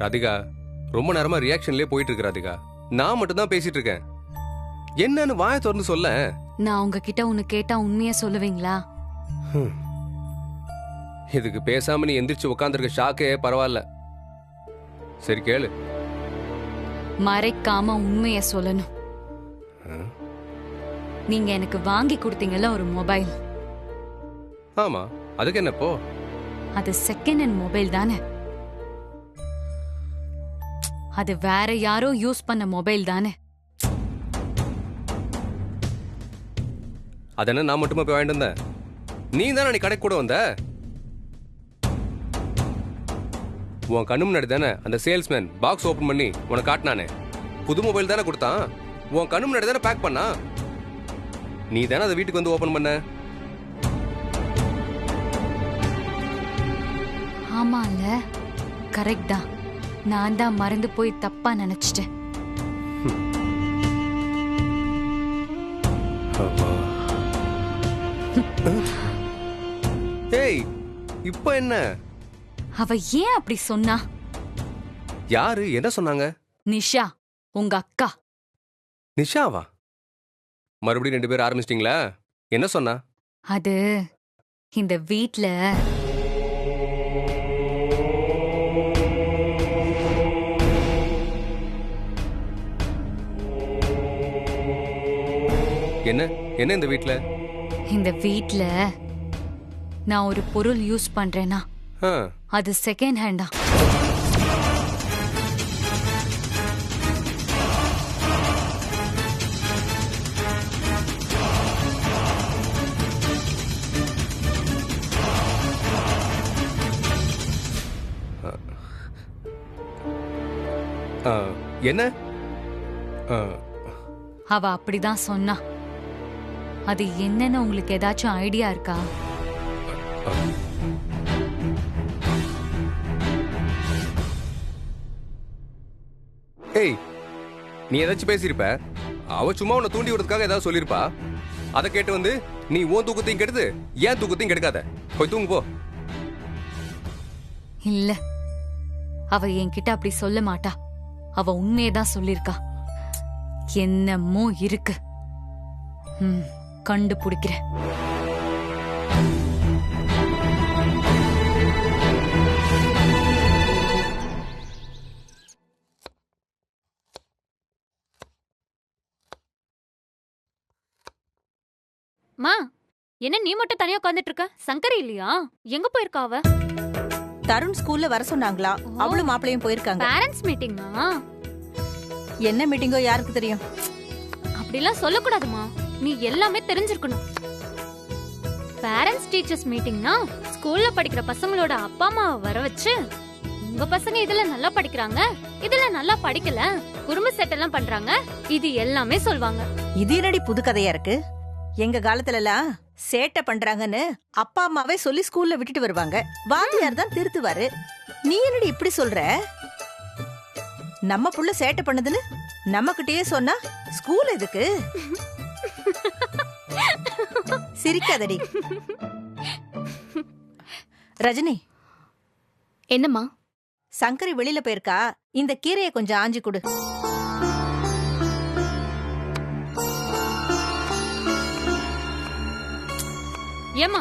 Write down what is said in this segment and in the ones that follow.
ராதிகா ரொம்ப நேரமா ரியாக்ஷன்லயே போயிட்டு இருக்கு ராதிகா. நான் மட்டும் தான் பேசிட்டு இருக்கேன். என்னன்னு வாயை திறந்து சொல்ல. நான் உங்ககிட்ட ஒன்னு கேட்டா உண்மையா சொல்லுவீங்களா? இதுக்கு பேசாம நீ எந்திரிச்சு உட்காந்துருக்க ஷாக்கே பரவாயில்ல. சரி கேளு. மறைக்காம உண்மைய சொல்லணும். நீங்க எனக்கு வாங்கி கொடுத்தீங்கல்ல ஒரு மொபைல். ஆமா, அதுக்கு என்ன இப்போ? அது செகண்ட் ஹேண்ட் மொபைல் தானே? அது வேற யாரோ யூஸ் பண்ண மொபைல் தானே? அதென்ன நான் மட்டுமா போய் வாங்கிட்டு வந்தேன்? நீ தானே நீ கடைக்கு கூட வந்த. உன் கண்ணு முன்னாடி தானே அந்த சேல்ஸ்மேன் பாக்ஸ் ஓபன் பண்ணி உனக்கு காட்டினானே. புது மொபைல் தானே கொடுத்தான். உன் கண்ணு முன்னாடி தானே பேக் பண்ணா. நீ தானே அதை வீட்டுக்கு வந்து ஓபன் பண்ண. ஆமால, கரெக்ட் தான். நான் தான் மறந்து போய் தப்பா நினைச்சிட்டேன். ஏய், இப்போ என்ன? அவ ஏன் அப்படி சொன்னா? யாரு என்ன சொன்னாங்க? நிஷா, உங்க அக்கா. நிஷாவா? மறுபடியும் 2 பேர் ஆரம்பிச்சிட்டீங்களா? என்ன சொன்னா? அது இந்த வீட்ல என்ன என்ன இந்த வீட்ல நான் ஒரு பொருள் யூஸ் பண்றேனா அது செகண்ட் ஹேண்டா. என்ன? அவ அப்படிதான் சொன்னா. அது என்னன்னு உங்களுக்கு ஏதாச்சும் ஐடியா இருக்கா? ஏய், நீ ஏதாச்சும் பேசியிருப்ப. அவ சும்மா உன்னை தூண்டி விடுறதுக்காக ஏதாவது சொல்லியிருப்பா. அதை கேட்டு வந்து நீ உன் தூக்கத்தையும் கெடுத்து ஏன் தூக்கத்தையும் கெடுக்காத. போய் தூங்கு போ. இல்ல, அவ என்கிட்ட அப்படி சொல்ல மாட்டா. அவ உண்மையதான் சொல்லிருக்கா. என்னமோ இருக்கு. கண்டுபிடிக்கிறேன். மா, என்ன நீ மட்டும் தனியா உட்கார்ந்துட்டு இருக்க? சங்கரி இல்லையா? எங்க போயிருக்கா அவ? தருண் ஸ்கூல்ல வர சொன்னாங்களா? அவளும் மாப்பிளையும் போயிருக்காங்க. பேரண்ட்ஸ் மீட்டிங்கா? என்ன மீட்டிங்கோ யாருக்கு தெரியும்? அப்படிலாம் சொல்லக்கூடாதுமா. நீ எல்லாமே தெரிஞ்சிருக்கணும். பேரண்ட்ஸ் டீச்சர்ஸ் மீட்டிங்னா ஸ்கூல்ல படிக்கிற பசங்களோட அப்பா அம்மாவை வர வச்சு, உங்க பசங்க இதுல நல்லா படிக்கிறாங்க, இதுல நல்லா படிக்கல, குறும்பு சேட்டெல்லாம் பண்றாங்க, இது எல்லாமே சொல்வாங்க. இது என்னடி புது கதையா இருக்கு? எங்க காலத்துல எல்லாம் சேட்டை பண்றாங்கன்னு அப்பா அம்மாவே சொல்லி ஸ்கூல்ல விட்டுட்டு வருவாங்க. வாத்தியார் தான் திருத்துவாரு. நீ என்னடி இப்படி சொல்ற? நம்ம புள்ள சேட்டை பண்ணுதுன்னு நம்மகிட்டயே சொன்னா ஸ்கூல் எதுக்கு? சிரிக்காதடி. ரஜினி, என்னம்மா? சங்கரி வெளியில போயிருக்கா. இந்த கீரையை கொஞ்சம் ஆஞ்சி கொடு. ஏமா,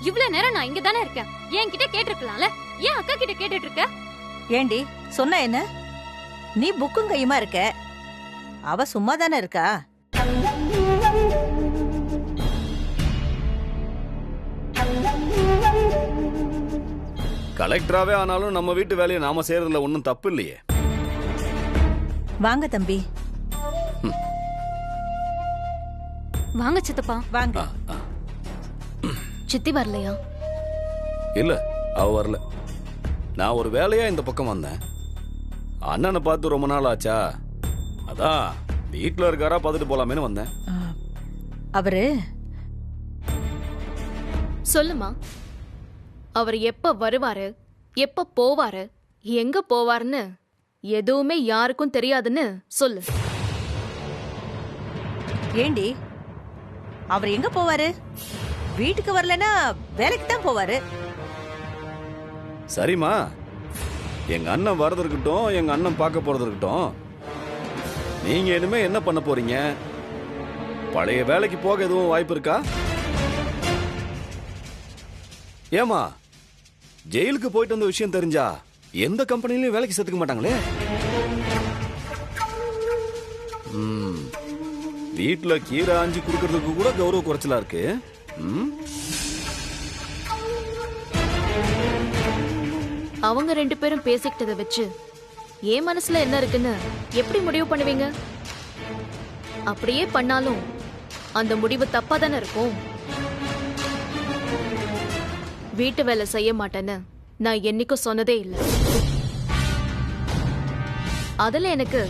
இவ்வளவு நேரம் நான் இங்க தானே இருக்கேன். என்கிட்ட கேட்டிருக்கலாம்ல, ஏன் அக்கா கிட்ட கேட்டுட்டு இருக்க? ஏண்டி சொன்னா என்ன? நீ புக்கும் கையுமா இருக்க, அவ சும்மா தானே இருக்கா. கலெக்டராவே ஆனாலும் நம்ம வீட்டு வேலையை நாம செய்யறதுல ஒன்னும் தப்பு இல்லையே. வாங்க தம்பி. வாங்க சித்தப்பா. வாங்க. சித்தி வரலையா? இல்ல, அவ வரல. நான் ஒரு வேலையா இந்த பக்கம் வந்தேன். அண்ணனை பார்த்து ரொம்ப நாள் ஆச்சா, அதான் வீட்டுல இருக்காரா பார்த்துட்டு போலாமேன்னு வந்தேன். அவரு சொல்லுமா, அவர் எப்ப வருவாரு, எப்ப போவாரு, எங்க போவாருன்னு எதுவுமே யாருக்கும் தெரியாதுன்னு சொல்லு. ஏண்டி அவர் எங்க போவாரு? வீட்டுக்கு வரலன்னா வேலைக்கு தான் போவாரு. சரிம்மா, எங்க அண்ணன் வரது இருக்கட்டும், எங்க அண்ணன் பார்க்க போறது இருக்கட்டும், நீங்க இனிமே என்ன பண்ண போறீங்க? பழைய வேலைக்கு போக எதுவும் வாய்ப்பு இருக்கா? ஏமா, ஜெயிலுக்கு போயிட்டு வந்த விஷயம் தெரிஞ்சா எந்த கம்பெனிலையும் வேலைக்கு சேர்த்துக்க மாட்டாங்களே. வீட்டுல கீரை ஆஞ்சி குடுக்கறதுக்கு கூட கௌரவ குறைச்சலா இருக்கு. அவங்க 2 பேரும் பேசிக்கிட்டதை வச்சு என் மனசுல என்ன இருக்குன்னு எப்படி முடிவு பண்ணுவீங்க? அப்படியே பண்ணாலும் அந்த முடிவு தப்பா தானே இருக்கும். வீட்டு வேலை செய்ய மாட்டேன்னு நான் என்னைக்கும் சொன்னதே இல்லை. அதுல எனக்கு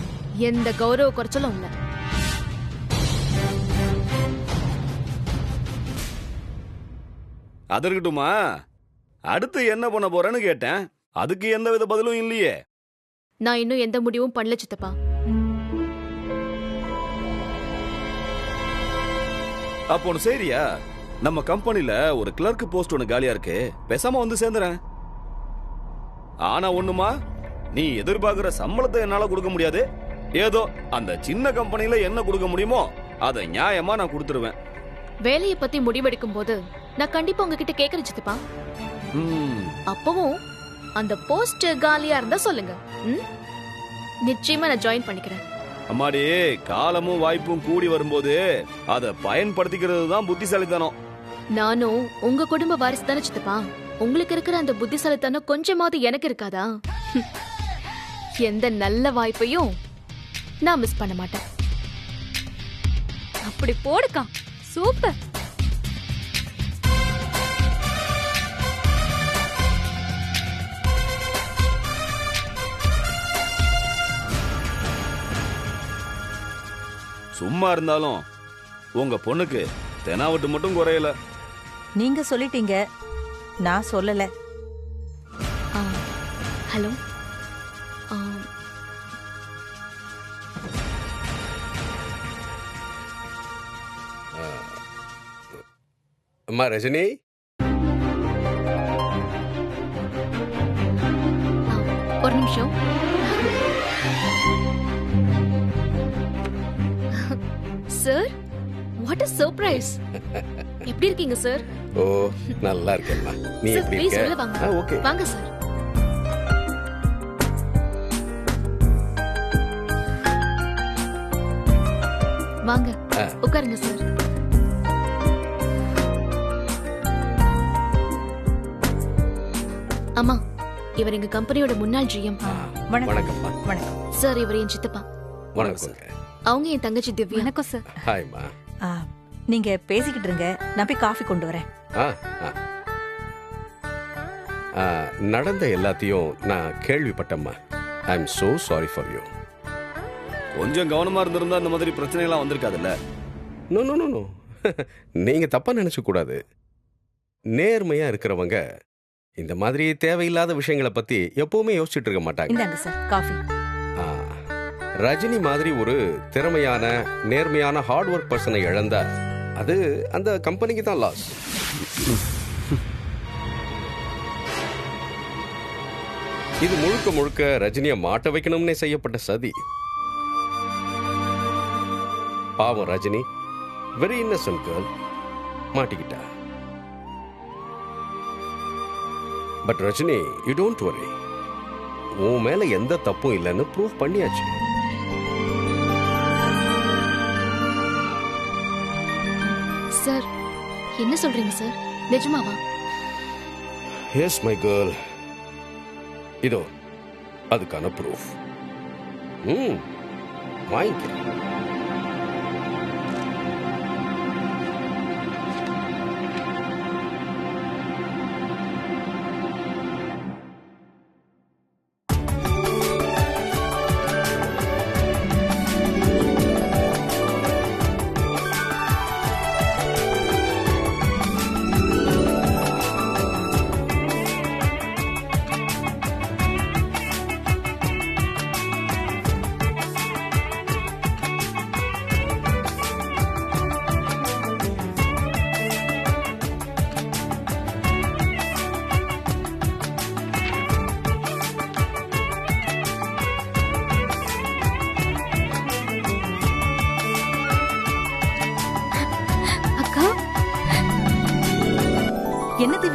எந்த கௌரவ குறைச்சலும் இல்லை. அது இருக்கட்டுமா, அடுத்து என்ன பண்ண போறேன்னு கேட்டேன். அதுக்கு எந்த வித பதிலும் இல்லையே. நான் இன்னும் எந்த முடிவும் பண்ணல சித்தப்பா. அப்போ ஒண்ணு சரியா, நம்ம கம்பெனில ஒரு கிளர்க் போஸ்ட் ஒண்ணு காலியா இருக்கு, பேசாம வந்து சேர்ந்துறேன். ஆனா ஒண்ணுமா, நீ எதிர்பார்க்கிற சம்பளத்தை என்னால கொடுக்க முடியாது. ஏதோ அந்த சின்ன கம்பெனில என்ன கொடுக்க முடியுமோ அதை நியாயமா நான் கொடுத்துருவேன். வேலையை பத்தி முடிவெடுக்கும் போது நான் கண்டிப்பா உங்ககிட்ட கேக்குறேன் சித்தப்பா. அப்பவும் அந்த போஸ்ட் காலியா இருந்தா சொல்லுங்க. நிச்சயமா நான் ஜாயின் பண்ணிக்கிறேன். அம்மாடி, காலமும் வாய்ப்பும் கூடி வரும்போது அதை பயன்படுத்திக்கிறது தான் புத்திசாலித்தனம். நானும் உங்க குடும்ப வாரிசு தானே சித்தப்பா. உங்களுக்கு இருக்கிற அந்த புத்திசாலித்தனம் கொஞ்சமாவது எனக்கு இருக்காதா? எந்த நல்ல வாய்ப்பையும் நான் மிஸ் பண்ண மாட்டேன். அப்படி போடுக்கா, சூப்பர். சும்மா இருந்தாலும் உங்க பொண்ணுக்கு தெனாவட்டு மட்டும் குறையல. நீங்க சொல்லிட்டீங்க, நான் சொல்லல. ஹலோ, அம்மா ரஜினி, ஒரு நிமிஷம். Sir, what a surprise. எப்படி இருக்கீங்க சார்? ஓ நல்லா இருக்கேம்மா. நீ சார், எப்படி ப்ளீஸ் இருக்க? உள்ள வாங்க. ஓகே வாங்க சார். வாங்க, உட்காருங்க சார். அம்மா, இவர் எங்க கம்பெனியோட முன்னாள் ஜிஎம். வணக்கம்மா. வணக்கம் சார், இவர் என் சித்தப்பா. வணக்கம். அவங்க என் தங்கச்சி திவ்யா. வணக்கம் சார். ஹாய்மா. நீங்க பேசிக்கிட்டு இருங்க, நான் போய் காஃபி கொண்டு வரேன். நடந்த எல்லாத்தையும் நான் கேள்விப்பட்டேம்மா. I am so sorry for you. கொஞ்சம் கவனமா இருந்திருந்தா இந்த மாதிரி பிரச்சனை எல்லாம் வந்திருக்காதுல்ல. நோ நோ நோ நோ, நீங்க தப்பா நினைச்ச கூடாது. நேர்மையா இருக்கிறவங்க இந்த மாதிரி தேவையில்லாத விஷயங்களை பத்தி எப்பவுமே யோசிச்சுட்டு இருக்க மாட்டாங்க. இந்தாங்க சார் காஃபி. ரஜினி மாதிரி ஒரு திறமையான நேர்மையான ஹார்ட் ஒர்க் பர்சனை இழந்தா அது அந்த கம்பெனிக்கு தான் லாஸ். இது முழுக்க முழுக்க ரஜினியை மாட்ட வைக்கணும்னே செய்யப்பட்ட சதி. பாவம் ரஜினி, வெரி இன்னசென்ட் கேர்ள், மாட்டிக்கிட்டா. But Rajini, you don't worry, உன் மேல எந்த தப்பும் இல்லைன்னு ப்ரூவ் பண்ணியாச்சு. சார், என்ன சொல்றீங்க சார்? நிஜமாவா? எஸ் மை கேர்ள், இதோ அதுக்கான ப்ரூஃப். வாங்கிக்க.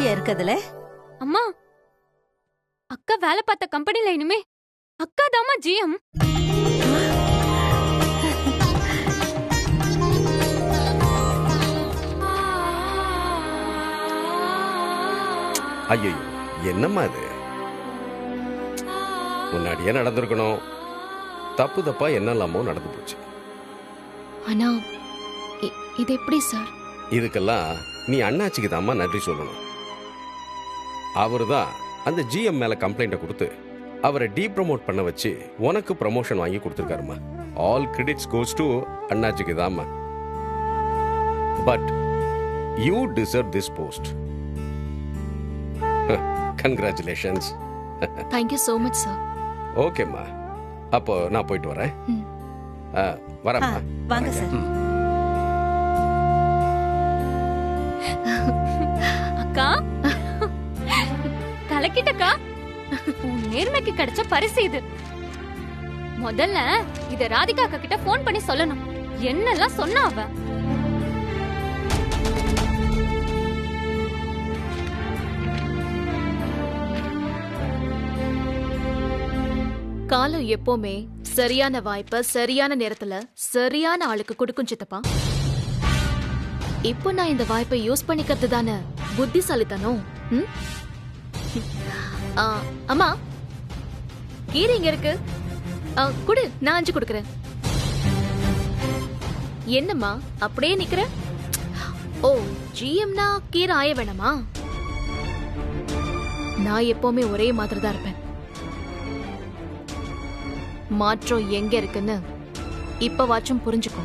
என்னய்யா இருக்குதுல? அம்மா, அக்கா வேலை பார்த்த கம்பெனில இனிமே அக்கா தாமா ஜிஎம். ஐயோ, என்னம்மா இது? முன்னாடியே நடந்திருக்கணும். தப்பு தப்பா என்னெல்லாமோ நடந்து போச்சு. ஆனா இது எப்படி சார்? இதுக்கெல்லாம் நீ அண்ணாச்சிக்கு தாம்மா நன்றி சொல்லணும். அவரு தான் அந்த ஜிஎம் மேல கம்ப்ளைண்ட்டை கொடுத்து அவரை டீப்ரமோட் பண்ண வச்சு உனக்கு ப்ரமோஷன் வாங்கி கொடுத்துருக்காருமா. ஆல் கிரெடிட்ஸ் கோஸ் டு அண்ணாச்சிக்கு தாம்மா. But you deserve this post. Congratulations. Thank you so much sir. ஓகேம்மா, அப்போ நான் போயிட்டு வரேன். ம். வரேம்மா. வாங்க சார். அக்கா கலக்கிட்டக்கா. உன் நேர்மைக்கு கிடைச்ச பரிசு இது. முதல்ல இத ராதிகா அக்கா கிட்ட போன் பண்ணி சொல்லணும். என்னெல்லாம் சொன்னா அவ. காலம் எப்பவுமே சரியான வாய்ப்ப சரியான நேரத்துல சரியான ஆளுக்கு கொடுக்கும் சித்தப்பா. இப்போ நான் இந்த வாய்ப்பை யூஸ் பண்ணிக்கிறது தானே புத்திசாலித்தனம். ம்? அம்மா, கீரை இங்க இருக்கு. குடு, நான் 5 கொடுக்கறேன். என்னம்மா அப்படியே நிக்கிற? ஓ, ஜிஎம்னா கீரை ஆய வேணாமா? நான் எப்பவுமே ஒரே மாதிரி தான் இருப்பேன். மாற்றம் எங்க இருக்குன்னு இப்பவாச்சும் புரிஞ்சுக்கோ.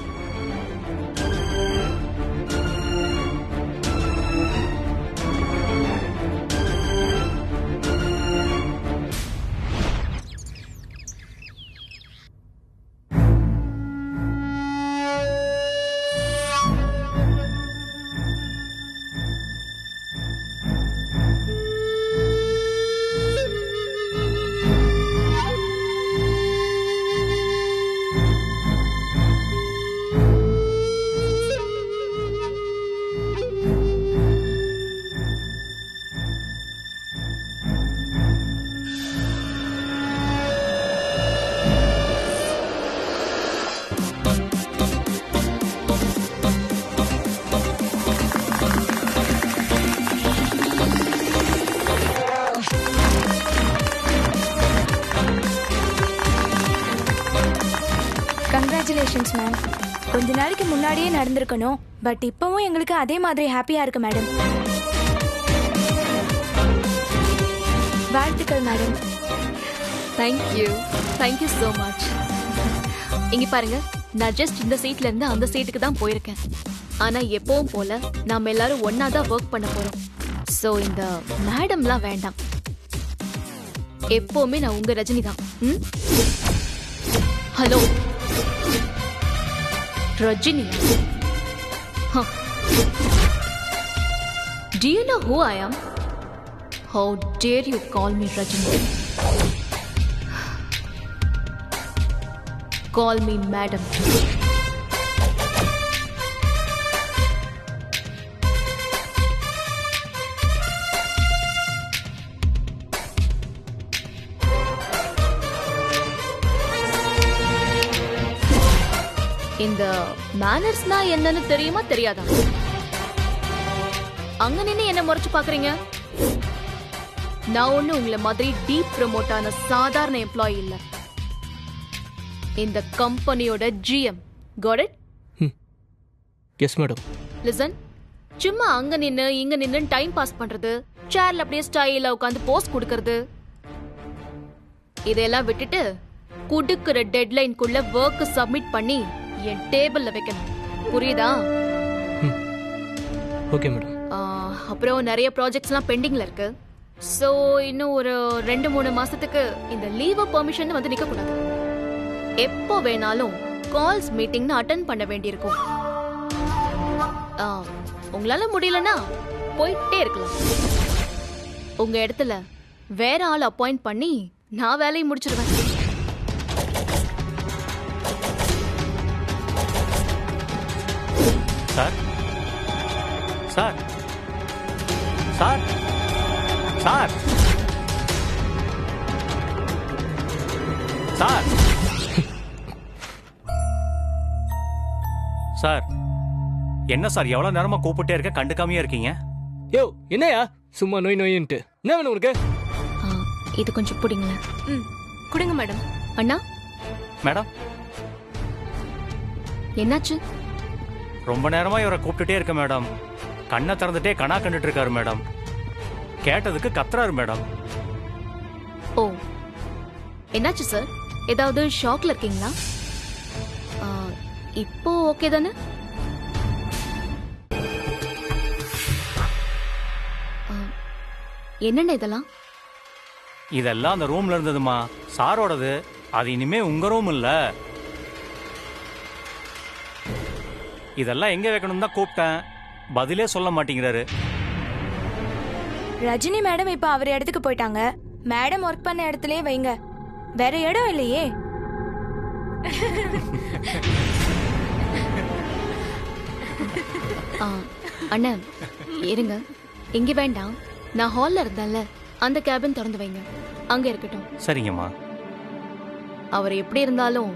Congratulations ma'am. கொஞ்ச நாளைக்கு முன்னாடியே நடந்திருக்கணும். பட் இப்பவும் எங்களுக்கு அதே மாதிரி ஹாப்பியா இருக்கு மேடம். வாழ்த்துக்கள் மேடம். Thank you so much. இங்க பாருங்க, நான் ஜஸ்ட் இந்த சீட்ல இருந்து அந்த சீட்டுக்கு தான் போயிருக்கேன். ஆனா எப்பவும் போல நாம எல்லாரும் ஒன்னா தான் ஒர்க் பண்ண போறோம். சோ இந்த மேடம்லாம் வேண்டாம். எப்பவுமே நான் உங்க ரஜினி தான். Hello Rajini. Huh. Do you know who I am? How dare you call me Rajini? Call me madam. இந்த மேனர்ஸ்னா என்னன்னு தெரியுமா தெரியாதா? அங்க நின்னு என்ன முறைச்சு பாக்குறீங்க? நான் ஒண்ணு உங்களை மாதிரி டீப் ப்ரமோட் ஆன சாதாரண எம்ப்ளாயி இல்ல. இந்த கம்பெனியோட GM. Got it? Yes madam. Listen, சும்மா அங்க நின்னு இங்க நின்னு டைம் பாஸ் பண்றது, சேர்ல அப்படியே ஸ்டைலா உட்காந்து போஸ்ட் கொடுக்கறது, இதெல்லாம் விட்டுட்டு குடுக்குற டெட்லைன்குள்ள வர்க் சப்மிட் பண்ணி என் டேபிள்ல வைக்கணும். புரியுதா? Okay madam. அப்புறம் நிறைய ப்ராஜெக்ட்ஸ்லாம் பெண்டிங்ல இருக்கு. சோ இன்னும் ஒரு 2-3 மாசத்துக்கு இந்த லீவ் பெர்மிஷன் வந்து நிக்க கூடாது. எப்போ வேணாலும் கால்ஸ் மீட்டிங்னு அட்டெண்ட் பண்ண வேண்டியிருக்கும். உங்களால முடியலன்னா போயிட்டே இருக்கலாம். உங்க இடத்துல வேற ஆள் அப்பாயிண்ட் பண்ணி நான் வேலையை முடிச்சிருவேன். Sir sir sir sir sir sir என்ன சார் எவ்வளவு நேரமா கூப்பிட்டே இருக்க கண்டுக்காமையா இருக்கீங்க? யோ என்னையா சும்மா நோய் நோயின்ட்டு என்ன வேணும் உனக்கு? இது கொஞ்சம் பிடிங்களேன். கொடுங்க மேடம். அண்ணா மேடம் என்னாச்சு? ரொம்ப நேரமா இவரை கூப்பிட்டுட்டே இருக்க மேடம். கண்ணை திறந்துட்டே கணா கண்டுட்டு இருக்காரு மேடம். கேட்டதுக்கு கத்துறாரு மேடம். ஓ என்னாச்சு சார்? ஏதாவது ஷாக்ல இருக்கீங்களா? இப்போ ஓகே தானே? என்னென்ன இதெல்லாம்? இதெல்லாம் அந்த ரூம்ல இருந்ததுமா, சாரோடது. அது இனிமே உங்க ரூம் இல்ல. இதெல்லாம் எங்க வைக்கணும் தான் கூப்பிட்டேன், பதிலே சொல்ல மாட்டேங்கிறாரு. ரஜினி மேடம் இப்ப அவர் இடத்துக்கு போயிட்டாங்க. மேடம் ஒர்க் பண்ண இடத்துலயே வைங்க, வேற இடம் இல்லையே. அண்ணன் இருங்க, இங்க வேண்டாம். நான் ஹால்ல இருந்தேன்ல, அந்த கேபின் திறந்து வைங்க, அங்க இருக்கட்டும். சரிங்கம்மா. அவர் எப்படி இருந்தாலும்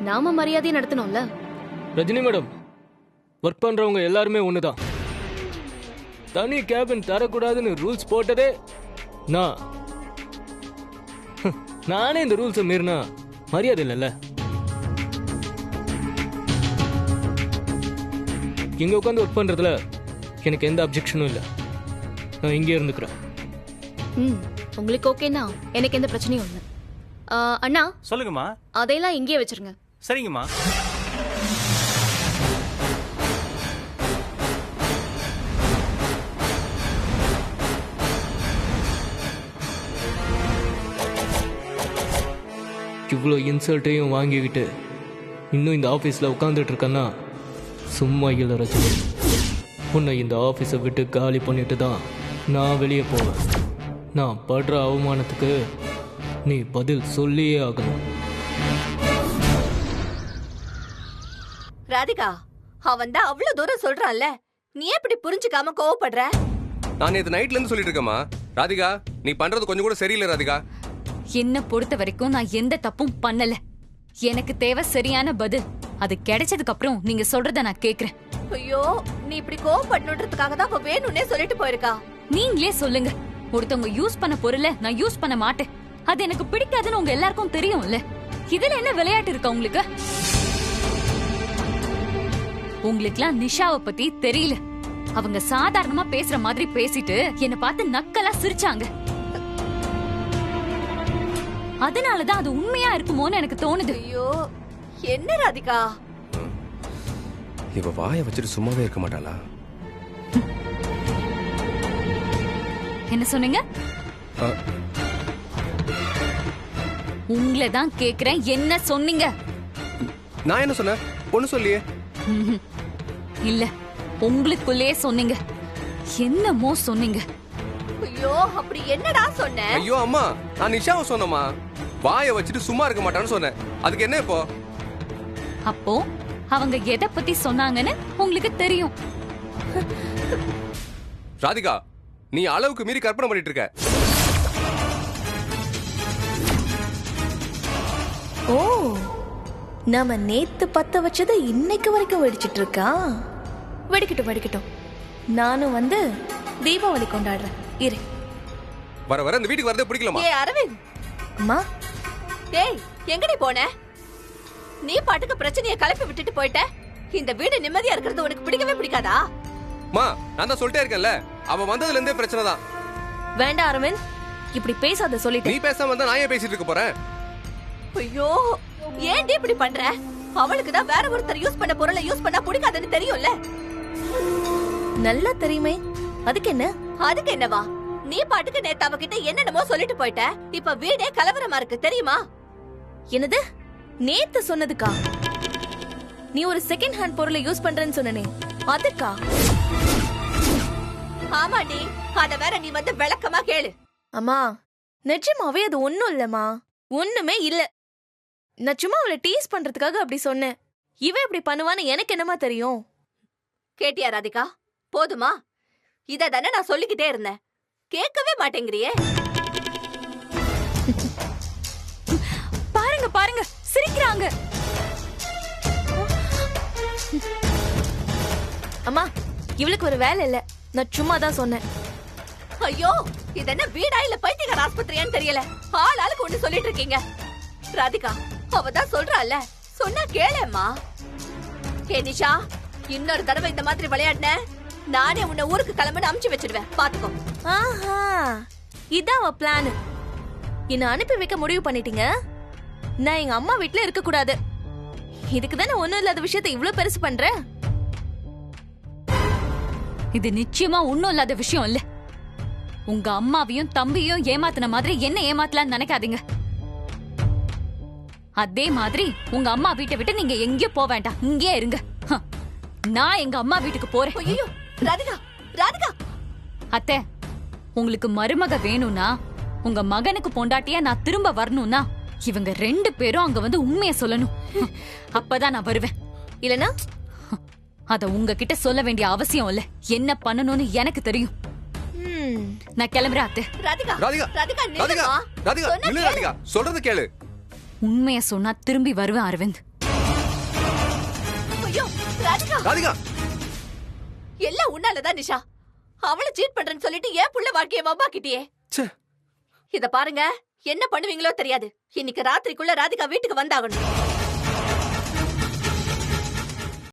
நாம மரியாதையை நடத்தணும்ல. ரஜினி மேடம், ஒர்க் பண்றவங்க எல்லாருமே ஒண்ணுதான். தனி கேபின் தரக்கூடாதுன்னு ரூல்ஸ் போட்டதே நானே இந்த ரூல்ஸை மீறினா மரியாதை இல்லைல்ல. இங்க உட்காந்து ஒர்க் பண்றதுல எனக்கு எந்த அப்ஜெக்ஷனும் இல்லை. நான் இங்கே இருந்துக்கிறேன். உங்களுக்கு ஓகேனா எனக்கு எந்த பிரச்சனையும் இல்லை. அண்ணா சொல்லுங்கம்மா. அதையெல்லாம் இங்கேயே வச்சிருங்க. சரிங்கம்மா. இவ்வளோ இன்சல்ட்டையும் வாங்கிக்கிட்டு இன்னும் இந்த ஆஃபீஸில் உட்காந்துட்டு இருக்கேன்னா சும்மா இல்லை ரஜினி. உன்னை இந்த ஆஃபீஸை விட்டு காலி பண்ணிட்டு தான் நான் வெளியே போவேன். நான் படுற அவமானத்துக்கு நீ பதில் சொல்லியே ஆகணும். ராதிகா, அவன் தான் அவ்வளவு தூரம் சொல்றான்ல, நீ எப்படி புரிஞ்சுக்காம கோவப்படுற? நான் நேத்து நைட்ல இருந்து சொல்லிட்டு இருக்கேம்மா. ராதிகா, நீ பண்றது கொஞ்சம் கூட சரியில்லை ராதிகா. என்ன பொறுத்த வரைக்கும் நான் எந்த தப்பும் பண்ணல. எனக்கு தேவை சரியான பதில். அது கிடைச்சதுக்கு அப்புறம் நீங்க சொல்றத நான் கேக்குறேன். ஐயோ, நீ இப்படி கோவப்படணுன்றதுக்காக தான் அவ வேணும்னே சொல்லிட்டு போயிருக்கா. நீங்களே சொல்லுங்க, ஒருத்தவங்க யூஸ் பண்ண பொருளை நான் யூஸ் பண்ண மாட்டேன், அது எனக்கு பிடிக்காதுன்னு உங்க எல்லாருக்கும் தெரியும்ல. இதுல என்ன விளையாட்டு இருக்கா உங்களுக்கு? உங்களுக்குலாம் நிஷாவை பத்தி தெரியல. அவங்க சாதாரணமா பேசுற மாதிரி பேசிட்டு என்ன பார்த்து நக்கலா சிரிச்சாங்க. அதனாலதான் அது உண்மையா இருக்குமோன்னு எனக்கு தோணுது. ஐயோ, என்ன ராதிகா? இவ வாயை வச்சுட்டு சும்மாவே இருக்க மாட்டாளா? என்ன சொன்னீங்க? உங்களை தான் கேக்குறேன், என்ன சொன்னீங்க? நான் என்ன சொன்னேன்? ஒண்ணு சொல்லியே. இல்ல, உங்களுக்குள்ளே சொன்னீங்க. என்னமோ சொன்னீங்க. ஐயோ, அப்படி என்னடா சொன்ன? ஐயோ அம்மா, நான் நிஷாவை சொன்னேம்மா. வாயை வச்சுட்டு சும்மா இருக்க மாட்டான்னு சொன்னேன். அதுக்கு என்ன இப்போ? அப்போ அவங்க எதை பத்தி சொன்னாங்கன்னு உங்களுக்கு தெரியும். ராதிகா, நீ அளவுக்கு மீறி கற்பனை பண்ணிட்டு இருக்க. ஓ, நாம நேத்து பத்த வச்சதை இன்னைக்கு வரைக்கும் வெடிச்சிட்டு இருக்கா? வெடிக்கட்டும் வெடிக்கட்டும், நானும் வந்து தீபாவளி கொண்டாடுறேன். இரு, வர வர இந்த வீட்டுக்கு வரதே பிடிக்கலமா? ஏய் அரவிந்த். அம்மா. டேய், எங்கடி போன? நீ பாட்டுக்கு பிரச்சனையை கலப்பி விட்டுட்டு போயிட்ட. இந்த வீடு நிம்மதியா இருக்கிறது உனக்கு பிடிக்கவே பிடிக்காதா? மா, நான் தான் சொல்லிட்டே இருக்கேன்ல, அவ வந்ததுல இருந்தே பிரச்சனை தான். வேண்டாம் அரவிந்த், இப்படி பேசாத சொல்லிட்டு. நீ பேசாம இருந்தா நான் ஏன் பேசிட்டு இருக்க போறேன்? ஐயோ, ஏன்டி இப்படி பண்ற? அவளுக்கு தான் வேற ஒருத்தர் யூஸ் பண்ண பொருளை யூஸ் பண்ணா பிடிக்காதுன்னு தெரியும்ல. நல்லா தெரியுமே, அதுக்கு என்ன? அதுக்கு என்னவா? நீ பாட்டுக்கு நேத்து அவகிட்ட என்னென்னமோ சொல்லிட்டு போயிட்ட. இப்ப வீடே கலவரமா இருக்கு, தெரியுமா? என்னது? நேத்து சொன்னதுக்கா? நீ ஒரு செகண்ட் ஹேண்ட் பொருளை யூஸ் பண்றேன்னு சொன்னனே, அதுக்கா? ஆமாடி, அத வேற நீ வந்து விளக்கமா கேளு. அம்மா, நிஜமாவே அது ஒண்ணும் இல்லம்மா, ஒண்ணுமே இல்ல. நான் சும்மா அவளை டீஸ் பண்றதுக்காக அப்படி சொன்னேன். இவ இப்படி பண்ணுவான்னு எனக்கு என்னமா தெரியும்? கேட்டியா ராதிகா? போதுமா? இத தானே நான் சொல்லிக்கிட்டே இருந்தேன். கேட்கவே மாட்டேங்கிறியே. பாருங்க பாருங்க சிரிக்கிறாங்க. அம்மா இவளுக்கு ஒரு வேலை இல்ல, நான் சும்மா தான் சொன்னேன். ஐயோ, இது என்ன வீடா இல்ல பைத்தியக்கார ஆஸ்பத்திரியான்னு தெரியல. ஆள் ஆளுக்கு ஒண்ணு சொல்லிட்டு இருக்கீங்க. ராதிகா அவதான் சொல்றாள்ல, சொன்னா கேளேம்மா. ஹே நிஷா, இன்னொரு தடவை இந்த மாதிரி விளையாடுன நானே உன்னை ஊருக்கு கிளம்புன்னு அமுச்சு வச்சிடுவேன், பாத்துக்கோ. ஆஹா, இதான் அவ பிளான். என்ன அனுப்பி வைக்க முடிவு பண்ணிட்டீங்க. நான் எங்க அம்மா வீட்ல இருக்க கூடாது. இதுக்கு தானே ஒண்ணும் இல்லாத விஷயத்தை இவ்ளோ பெருசு பண்றேன். இது நிச்சயமா ஒண்ணும் இல்லாத விஷயம் இல்ல. உங்க அம்மாவையும் தம்பியும் ஏமாத்தின மாதிரி என்ன ஏமாத்தலாம்னு நினைக்காதீங்க. அதே மாதிரி உங்க அம்மா வீட்டை விட்டு நீங்க எங்கேயும் போக வேண்டாம், இங்கே இருங்க. நான் எங்க அம்மா வீட்டுக்கு போறேன். ஐயோ ராதிகா, ராதிகா. அத்தை, உங்களுக்கு மருமக வேணும்னா, உங்க மகனுக்கு பொண்டாட்டியா நான் திரும்ப வரணும்னா இவங்க 2 பேரும் அங்க வந்து உண்மையை சொல்லணும். அப்பதான் நான் வருவேன். இல்லனா அத உங்ககிட்ட சொல்ல வேண்டிய அவசியம் இல்ல. என்ன பண்ணணும்னு எனக்கு தெரியும். நான் கிளம்புறேன் அத்தை. ராதிகா, ராதிகா, ராதிகா, ராதிகா, நில்லுமா. ராதிகா, நில்லு ராதிகா, சொல்றது கேளு. உண்மையை சொன்னா திரும்பி வருவேன் அரவிந்த். ஐயோ ராதிகா, ராதிகா, எல்லாம் உன்னாலதான் நிஷா. அவளை சீட் பண்றேன்னு சொல்லிட்டு ஏன் புள்ள வாழ்க்கைய வம்பாக்கிட்டியே. இத பாருங்க, என்ன பண்ணுவீங்களோ தெரியாது. இன்னைக்கு ராத்திரிக்குள்ள ராதிகா வீட்டுக்கு வந்தாகணும்.